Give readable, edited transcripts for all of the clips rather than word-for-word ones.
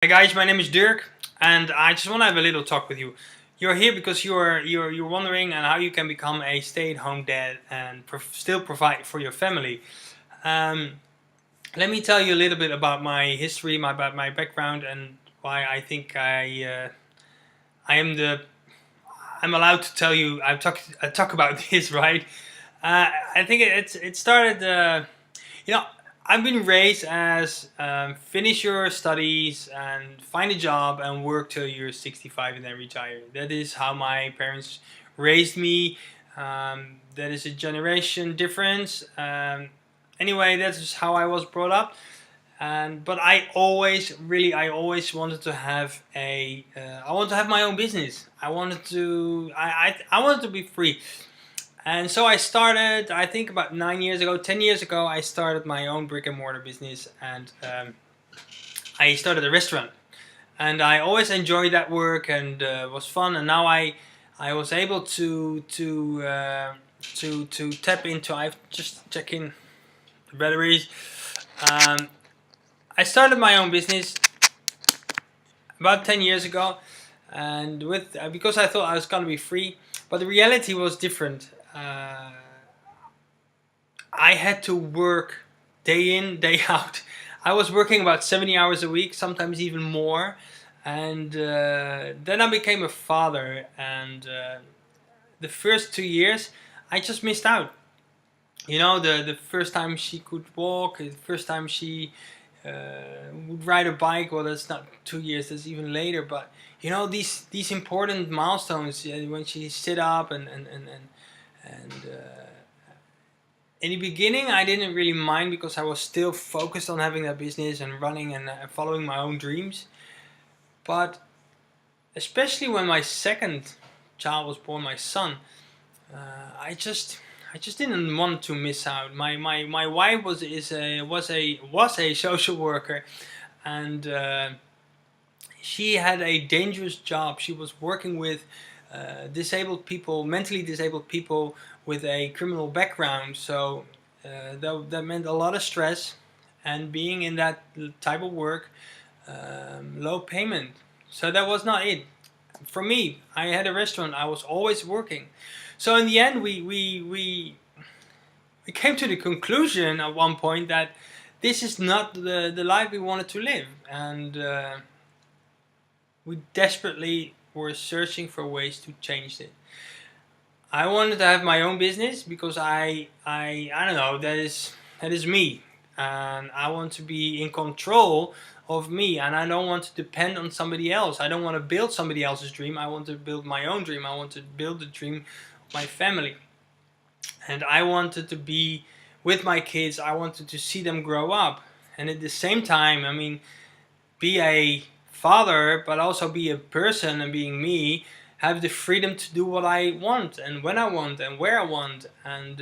Hi guys, my name is Dirk, and I just want to have a little talk with you. You're here because you're wondering and how you can become a stay-at-home dad and still provide for your family. Um, Let me tell you a little bit about my history, about my background, and why I think I am the I'm allowed to tell you. I talk about this, right? I think it started. You know, I've been raised as finish your studies and find a job and work till you're 65 and then retire. That is how my parents raised me. That is a generation difference. Anyway, that's just how I was brought up. But I always wanted to have I want to have my own business. I wanted to be free. And so I started, I think about 9 years ago, 10 years ago, I started my own brick and mortar business, and I started a restaurant. And I always enjoyed that work, and was fun. And now I was able to tap into. I've just checking the batteries. Um, I started my own business about 10 years ago, and with because I thought I was gonna be free, but the reality was different. I had to work day in, day out. I was working about 70 hours a week, sometimes even more. And then I became a father, and the first 2 years I just missed out. You know, the first time she could walk, the first time she would ride a bike. Well, that's not 2 years, that's even later. But you know, these important milestones, when she sit up and in the beginning, I didn't really mind because I was still focused on having that business and running and following my own dreams. But especially when my second child was born, my son, I just didn't want to miss out. My wife was a social worker, and she had a dangerous job. She was working with disabled people, mentally disabled people with a criminal background. So that meant a lot of stress, and being in that type of work, low payment. So that was not it. For me, I had a restaurant. I was always working. So in the end, we came to the conclusion at one point that this is not the life we wanted to live, and we desperately were searching for ways to change it. I wanted to have my own business because I don't know, that is me, and I want to be in control of me, and I don't want to depend on somebody else. I don't want to build somebody else's dream. I want to build my own dream. I want to build the dream of my family, and I wanted to be with my kids. I wanted to see them grow up, and at the same time, I mean, be a father, but also be a person, and being me, have the freedom to do what I want and when I want and where I want, and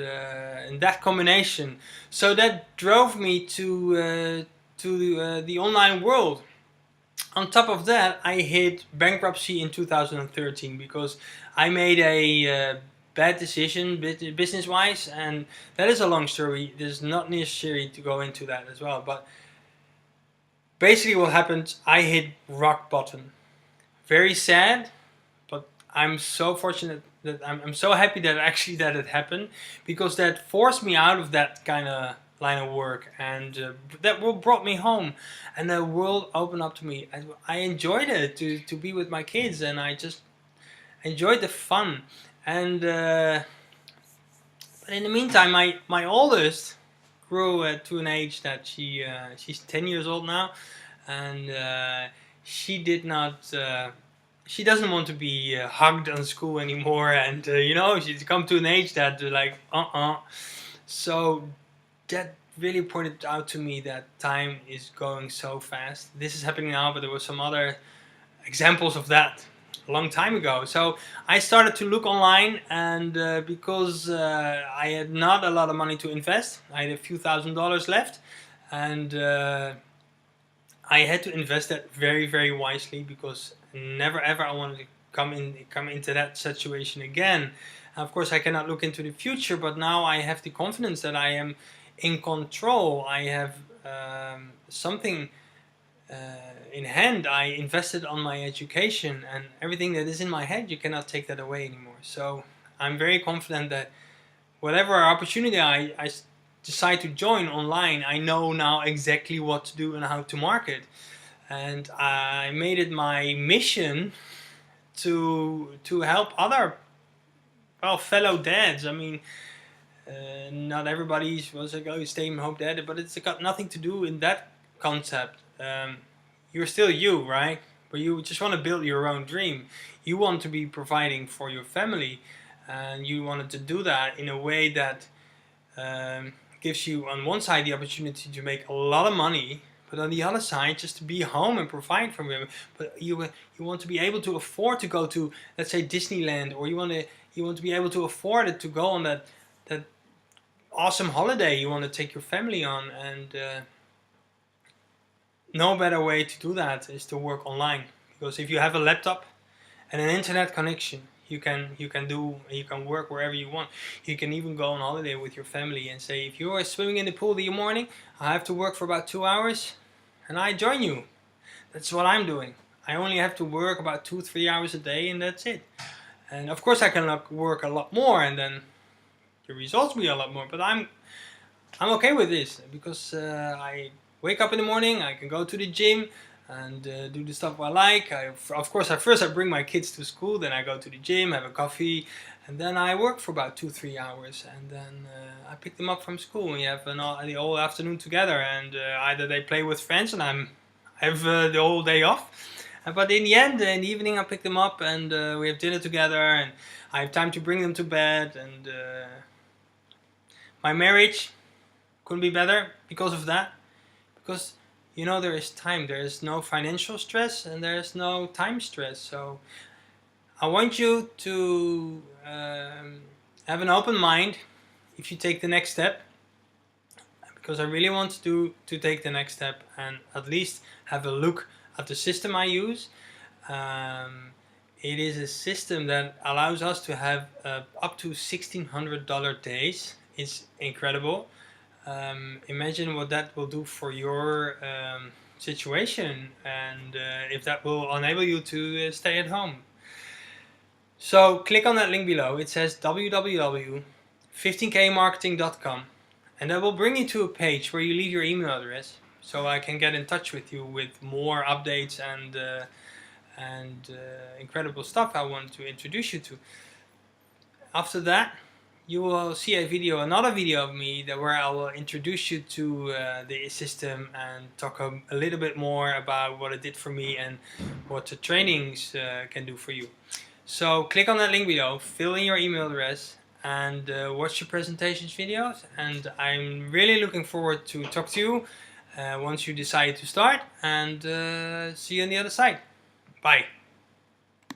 that combination. So that drove me to the online world. On top of that, I hit bankruptcy in 2013 because I made a bad decision business wise, and that is a long story. There's not necessary to go into that as well, but basically what happened, I hit rock bottom. Very sad, but I'm so fortunate that I'm so happy that actually that it happened, because that forced me out of that kind of line of work, and that brought me home, and the world opened up to me. I enjoyed it to be with my kids, and I just enjoyed the fun. And but in the meantime, my oldest grew to an age that she's 10 years old now, and she did not. She doesn't want to be hugged on school anymore, and you know, she's come to an age that like So that really pointed out to me that time is going so fast. This is happening now, but there were some other examples of that a long time ago. So I started to look online, and because I had not a lot of money to invest, I had a few $1,000s left, and I had to invest that very, very wisely, because never ever I wanted to come into that situation again. Of course, I cannot look into the future, but now I have the confidence that I am in control. I have something in hand. I invested on my education, and everything that is in my head, you cannot take that away anymore. So I'm very confident that whatever opportunity I decide to join online, I know now exactly what to do and how to market. And I made it my mission to help other, well, fellow dads. I mean, not everybody was like, oh, stay home dad, but it's got nothing to do in that concept. You're still you, right? But you just want to build your own dream. You want to be providing for your family, and you wanted to do that in a way that gives you, on one side, the opportunity to make a lot of money, but on the other side, just to be home and provide for them. But you want to be able to afford to go to, let's say, Disneyland, or you want to be able to afford it to go on that awesome holiday you want to take your family on. And no better way to do that is to work online, because if you have a laptop and an internet connection, you can work wherever you want. You can even go on holiday with your family and say, if you are swimming in the pool in the morning, I have to work for about 2 hours and I join you. That's what I'm doing. I only have to work about 2-3 hours a day, and that's it. And of course I can work a lot more, and then the results will be a lot more, but I'm okay with this, because I wake up in the morning, I can go to the gym and do the stuff I like. Of course, first I bring my kids to school, then I go to the gym, have a coffee, and then I work for about 2-3 hours, and then I pick them up from school, and we have the whole afternoon together, and either they play with friends and I have the whole day off. But in the end, in the evening, I pick them up and we have dinner together, and I have time to bring them to bed. And my marriage couldn't be better because of that. Because, there is time. There is no financial stress and there is no time stress. So I want you to have an open mind if you take the next step. Because I really want to take the next step and at least have a look at the system I use. It is a system that allows us to have up to $1,600 days. It's incredible. Imagine what that will do for your situation, and if that will enable you to stay at home. So click on that link below. It says www.15kmarketing.com, and that will bring you to a page where you leave your email address, so I can get in touch with you with more updates and incredible stuff I want to introduce you to. After that, you will see another video of me where I will introduce you to the system and talk a little bit more about what it did for me and what the trainings can do for you. So click on that link below, fill in your email address, and watch your presentations videos. And I'm really looking forward to talk to you once you decide to start, and see you on the other side. Bye.